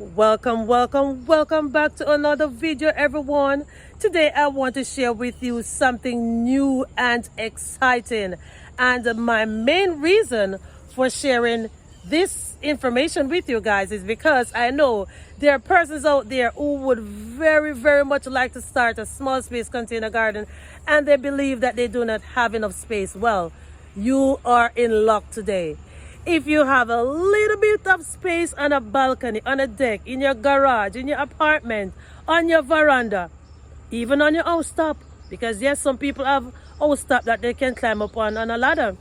Welcome back to another video, everyone. Today I want to share with you something new and exciting, and my main reason for sharing this information with you guys is because I know there are persons out there who would very much like to start a small space container garden, and they believe that they do not have enough space. Well, you are in luck today. If you have a little bit of space on a balcony, on a deck, in your garage, in your apartment, on your veranda, even on your house top, because yes, some people have house top that they can climb up on a ladder.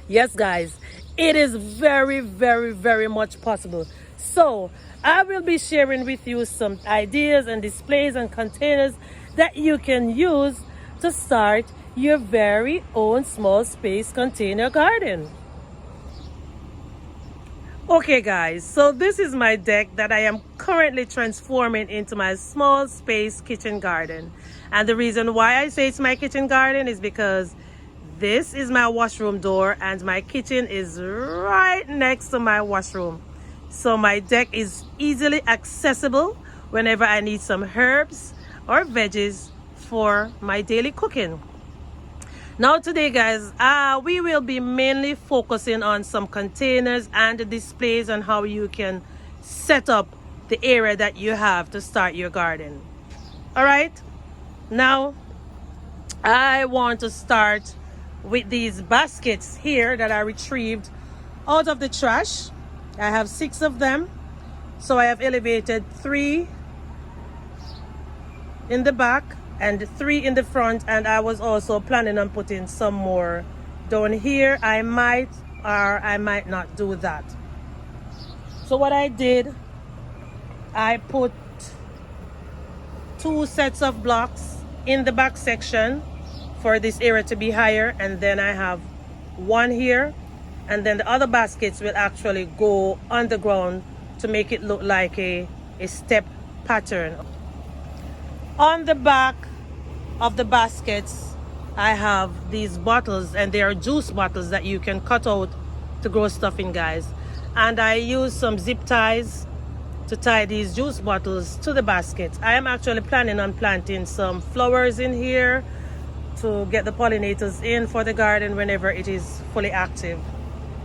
Yes, guys, it is very much possible. So I will be sharing with you some ideas and displays and containers that you can use to start your very own small space container garden. Okay guys, so this is my deck that I am currently transforming into my small space kitchen garden. And the reason why I say it's my kitchen garden is because this is my washroom door and my kitchen is right next to my washroom. So my deck is easily accessible whenever I need some herbs or veggies for my daily cooking. Now today guys, we will be mainly focusing on some containers and displays on how you can set up the area that you have to start your garden. Alright, now I want to start with these baskets here that I retrieved out of the trash. I have 6 of them. So I have elevated 3 in the back and 3 in the front, and I was also planning on putting some more down here. I might or I might not do that. So what I did, I put 2 sets of blocks in the back section for this area to be higher, and then I have 1 here, and then the other baskets will actually go underground to make it look like a step pattern. On the back of the baskets, I have these bottles, and they are juice bottles that you can cut out to grow stuff in, guys. And I use some zip ties to tie these juice bottles to the basket. I am actually planning on planting some flowers in here to get the pollinators in for the garden whenever it is fully active.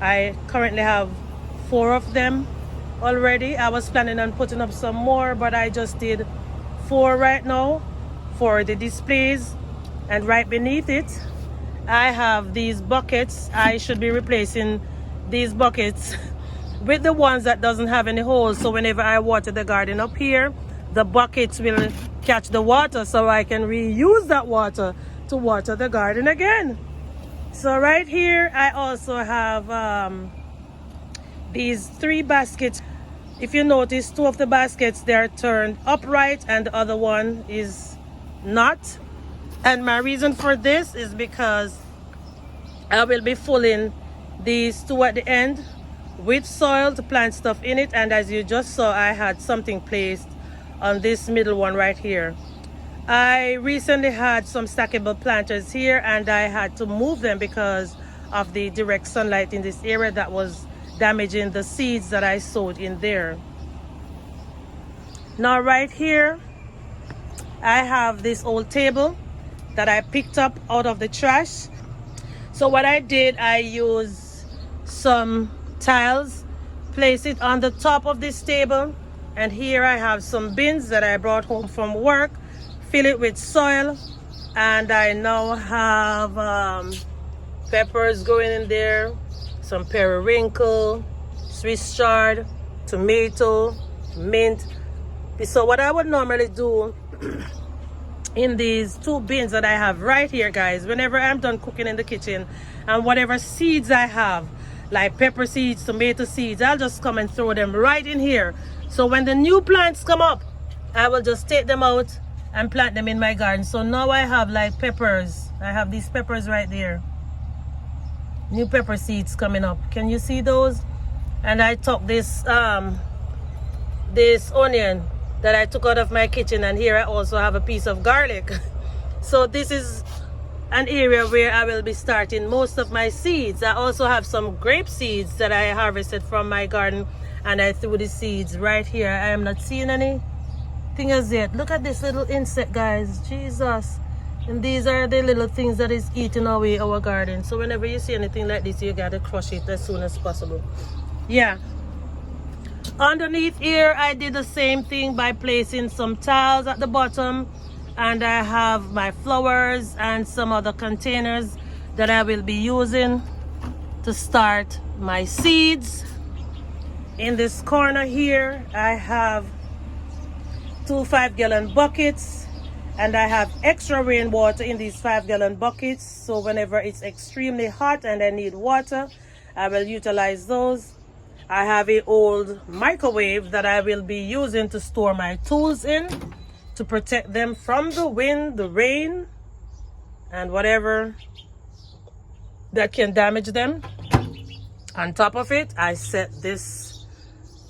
I currently have 4 of them already. I was planning on putting up some more, but I just did 4 right now for the displays. And right beneath it I have these buckets. I should be replacing these buckets with the ones that doesn't have any holes, so whenever I water the garden up here, the buckets will catch the water so I can reuse that water to water the garden again. So right here I also have these 3 baskets. If you notice, 2 of the baskets, they're turned upright and the other one is not. And my reason for this is because I will be filling these 2 at the end with soil to plant stuff in it. And as you just saw, I had something placed on this middle one right here. I recently had some stackable planters here, and I had to move them because of the direct sunlight in this area that was damaging the seeds that I sowed in there. Now right here I have this old table that I picked up out of the trash. So what I did, I used some tiles, place it on the top of this table, and here I have some bins that I brought home from work, fill it with soil, and I now have peppers going in there, some periwinkle, Swiss chard, tomato, mint. So what I would normally do in these 2 bins that I have right here, guys, whenever I'm done cooking in the kitchen, and whatever seeds I have, like pepper seeds, tomato seeds, I'll just come and throw them right in here. So when the new plants come up, I will just take them out and plant them in my garden. So now I have like peppers. I have these peppers right there. New pepper seeds coming up. Can you see those? And I took this this onion that I took out of my kitchen, and here I also have a piece of garlic. So this is an area where I will be starting most of my seeds. I also have some grape seeds that I harvested from my garden, and I threw the seeds right here. I am not seeing anything as yet. Look at this little insect, guys. Jesus. And these are the little things that is eating away our garden. So whenever you see anything like this, you gotta crush it as soon as possible. Yeah. Underneath here, I did the same thing by placing some tiles at the bottom, and I have my flowers and some other containers that I will be using to start my seeds. In this corner here, I have 2 5-gallon buckets, and I have extra rainwater in these 5-gallon buckets, so whenever it's extremely hot and I need water, I will utilize those. I have an old microwave that I will be using to store my tools in, to protect them from the wind, the rain, and whatever that can damage them. On top of it, I set this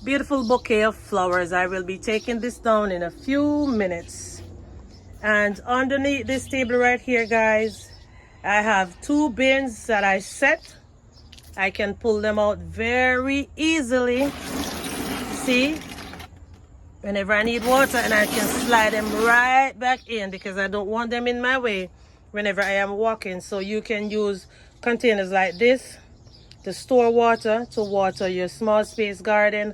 beautiful bouquet of flowers. I will be taking this down in a few minutes. And underneath this table right here, guys, I have 2 bins that I set. I can pull them out very easily. See? Whenever I need water, and I can slide them right back in because I don't want them in my way whenever I am walking. So you can use containers like this to store water, to water your small space garden,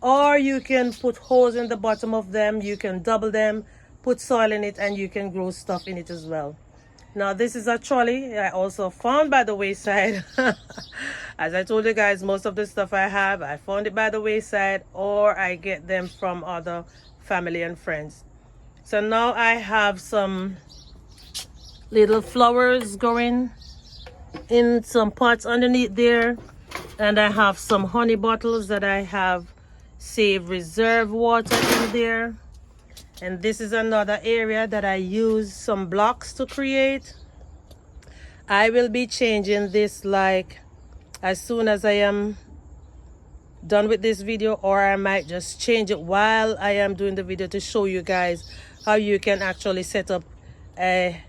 or you can put holes in the bottom of them. You can double them, put soil in it, and you can grow stuff in it as well. Now this is a trolley I also found by the wayside. As I told you guys, most of the stuff I have, I found it by the wayside, or I get them from other family and friends. So now I have some little flowers growing in some pots underneath there, and I have some honey bottles that I have saved reserve water in there. And this is another area that I use some blocks to create. I will be changing this like as soon as I am done with this video, or I might just change it while I am doing the video to show you guys how you can actually set up a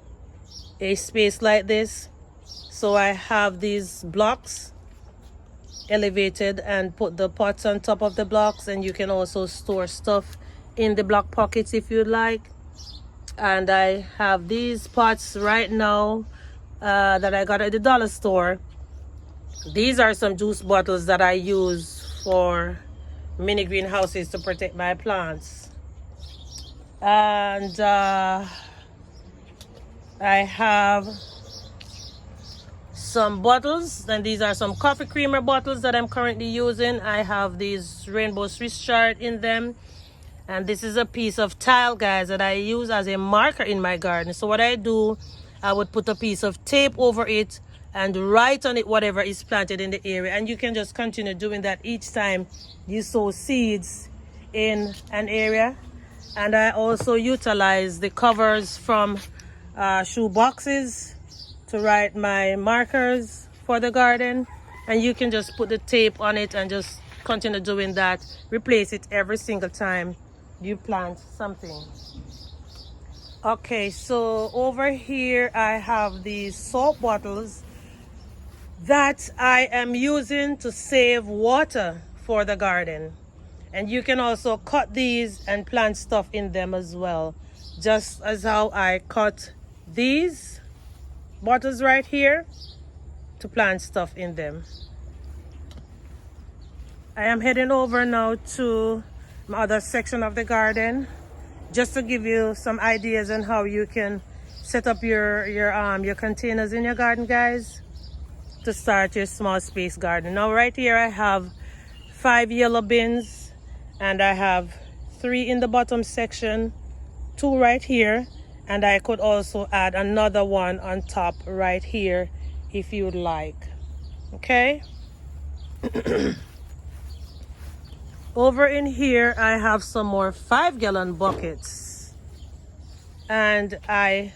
space like this. So I have these blocks elevated and put the pots on top of the blocks, and you can also store stuff in the block pockets if you like. And I have these pots right now that I got at the dollar store. These are some juice bottles that I use for mini greenhouses to protect my plants. And I have some bottles, and these are some coffee creamer bottles that I'm currently using. I have these rainbow Swiss chard in them. And this is a piece of tile, guys, that I use as a marker in my garden. So what I do, I would put a piece of tape over it and write on it whatever is planted in the area. And you can just continue doing that each time you sow seeds in an area. And I also utilize the covers from shoe boxes to write my markers for the garden. And you can just put the tape on it and just continue doing that. Replace it every single time you plant something. Okay, so over here I have these soap bottles that I am using to save water for the garden. And you can also cut these and plant stuff in them as well, just as how I cut these bottles right here to plant stuff in them. I am heading over now to my other section of the garden, just to give you some ideas on how you can set up your containers in your garden, guys, to start your small space garden. Now right here I have 5 yellow bins, and I have 3 in the bottom section, 2 right here, and I could also add another one on top right here if you'd like. Okay. Over in here, I have some more 5-gallon buckets, and I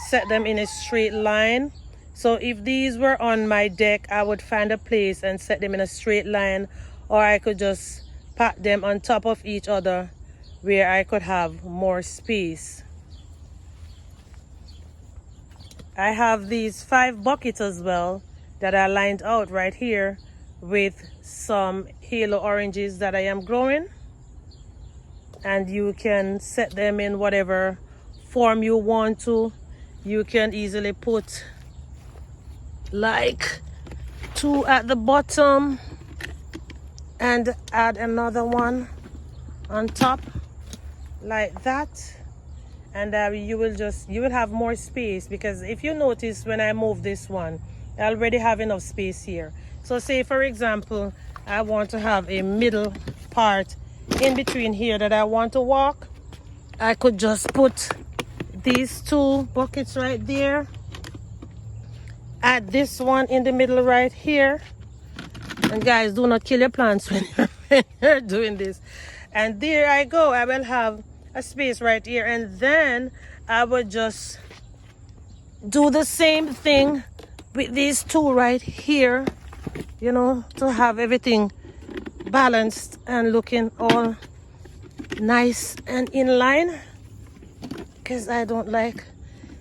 set them in a straight line. So if these were on my deck, I would find a place and set them in a straight line, or I could just pack them on top of each other where I could have more space. I have these 5 buckets as well that are lined out right here with some halo oranges that I am growing, and you can set them in whatever form you want to. You can easily put like 2 at the bottom and add another one on top like that, and you will have more space, because if you notice when I move this one, I already have enough space here. So say for example I want to have a middle part in between here that I want to walk, I could just put these 2 buckets right there, add this one in the middle right here. And guys, do not kill your plants when you're doing this. And there I go, I will have a space right here, and then I will just do the same thing with these 2 right here, you know, to have everything balanced and looking all nice and in line, because I don't like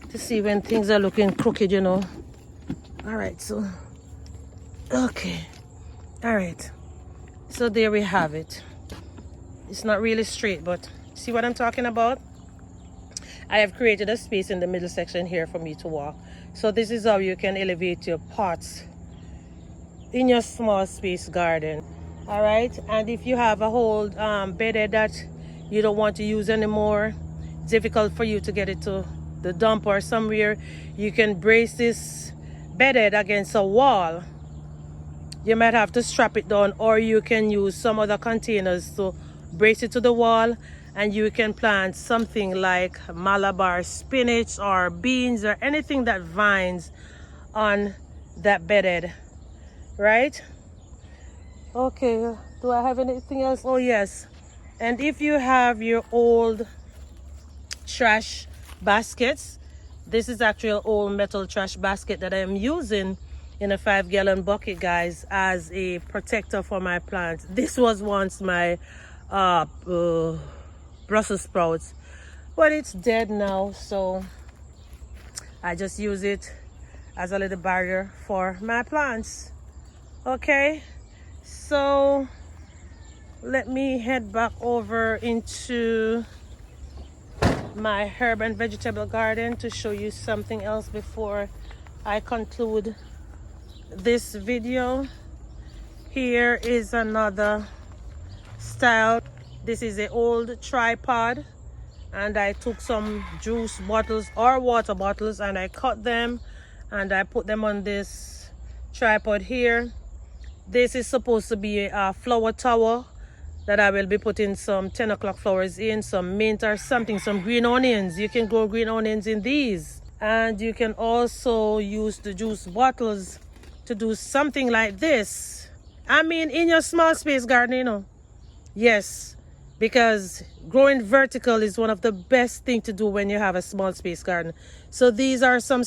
to see when things are looking crooked, you know. All right, so okay, all right, so there we have it. It's not really straight, but see what I'm talking about? I have created a space in the middle section here for me to walk. So this is how you can elevate your pots in your small space garden. All right, and if you have a whole bedded that you don't want to use anymore, it's difficult for you to get it to the dump or somewhere, you can brace this bedded against a wall. You might have to strap it down, or you can use some other containers to brace it to the wall, and you can plant something like Malabar spinach or beans or anything that vines on that bedded, right? Okay, do I have anything else? Oh yes, and if you have your old trash baskets, this is actually an old metal trash basket that I am using in a 5-gallon bucket, guys, as a protector for my plants. This was once my Brussels sprouts, but it's dead now, so I just use it as a little barrier for my plants. Okay, so let me head back over into my herb and vegetable garden to show you something else before I conclude this video. Here is another style. This is an old tripod, and I took some juice bottles or water bottles and I cut them and I put them on this tripod here. This is supposed to be a flower tower that I will be putting some 10 o'clock flowers in, some mint or something, some green onions. You can grow green onions in these, and you can also use the juice bottles to do something like this. I mean, in your small space garden, you know. Yes, because growing vertical is one of the best things to do when you have a small space garden. So these are some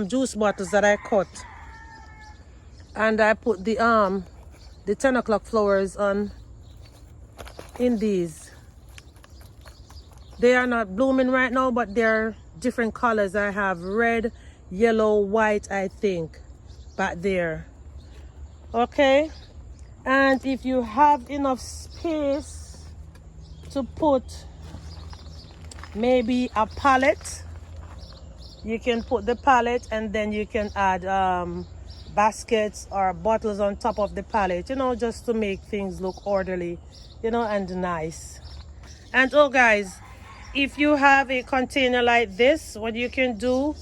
juice bottles that I cut, and I put the 10 o'clock flowers on in these. They are not blooming right now, but they're different colors. I have red, yellow, white, I think, back there. Okay, and if you have enough space to put maybe a pallet, you can put the pallet, and then you can add baskets or bottles on top of the pallet, you know, just to make things look orderly, you know, and nice. And oh guys, if you have a container like this, what you can do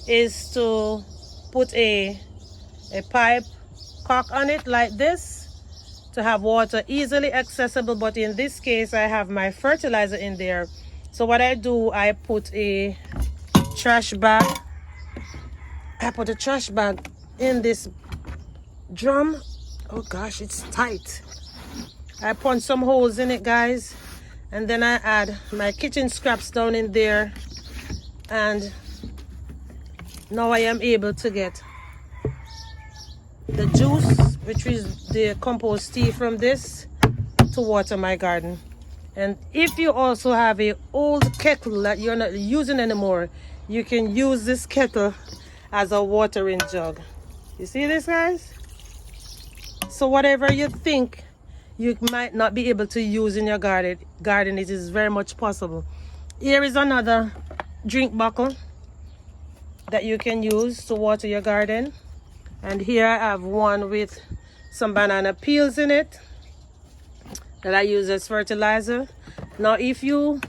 is to put a pipe cork on it like this to have water easily accessible. But in this case, I have my fertilizer in there. So what I do, I put a trash bag. I put a trash bag in this drum. Oh gosh, it's tight. I punch some holes in it, guys, and then I add my kitchen scraps down in there, and now I am able to get the juice, which is the compost tea from this, to water my garden. And if you also have a old kettle that you're not using anymore, you can use this kettle as a watering jug. You see this, guys? So whatever you think you might not be able to use in your garden, it is very much possible. Here is another drink bottle that you can use to water your garden. And here I have one with some banana peels in it that I use as fertilizer. Now if you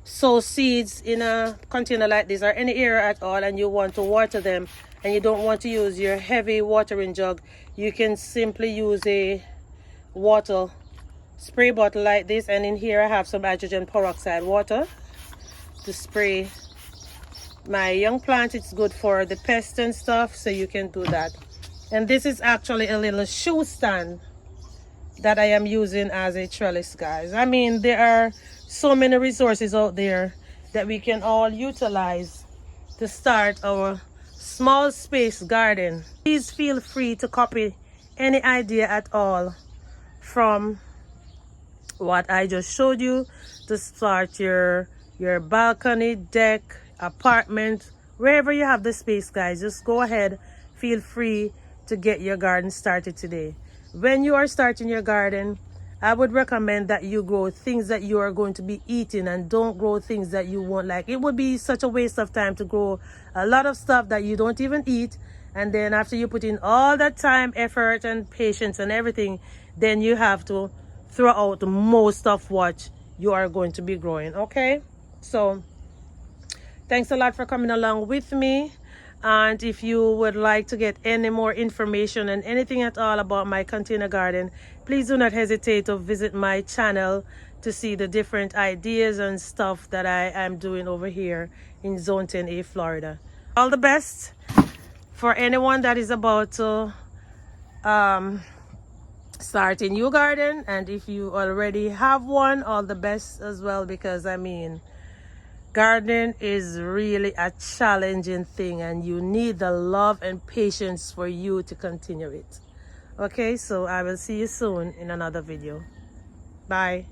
sow seeds in a container like this or any area at all and you want to water them and you don't want to use your heavy watering jug, you can simply use a water spray bottle like this, and in here I have some hydrogen peroxide water to spray my young plant. It's good for the pests and stuff, so you can do that. And this is actually a little shoe stand that I am using as a trellis, guys. I mean, there are so many resources out there that we can all utilize to start our small space garden. Please feel free to copy any idea at all from what I just showed you to start your balcony, deck, apartment, wherever you have the space, guys. Just go ahead, feel free to get your garden started today. When you are starting your garden, I would recommend that you grow things that you are going to be eating and don't grow things that you won't like. It would be such a waste of time to grow a lot of stuff that you don't even eat, and then after you put in all that time, effort and patience and everything, then you have to throw out most of what you are going to be growing. Okay, so thanks a lot for coming along with me. And if you would like to get any more information and anything at all about my container garden, please do not hesitate to visit my channel to see the different ideas and stuff that I am doing over here in Zone 10A, Florida. All the best for anyone that is about to start a new garden, and if you already have one, all the best as well, because I mean, gardening is really a challenging thing and you need the love and patience for you to continue it. Okay, so I will see you soon in another video. Bye.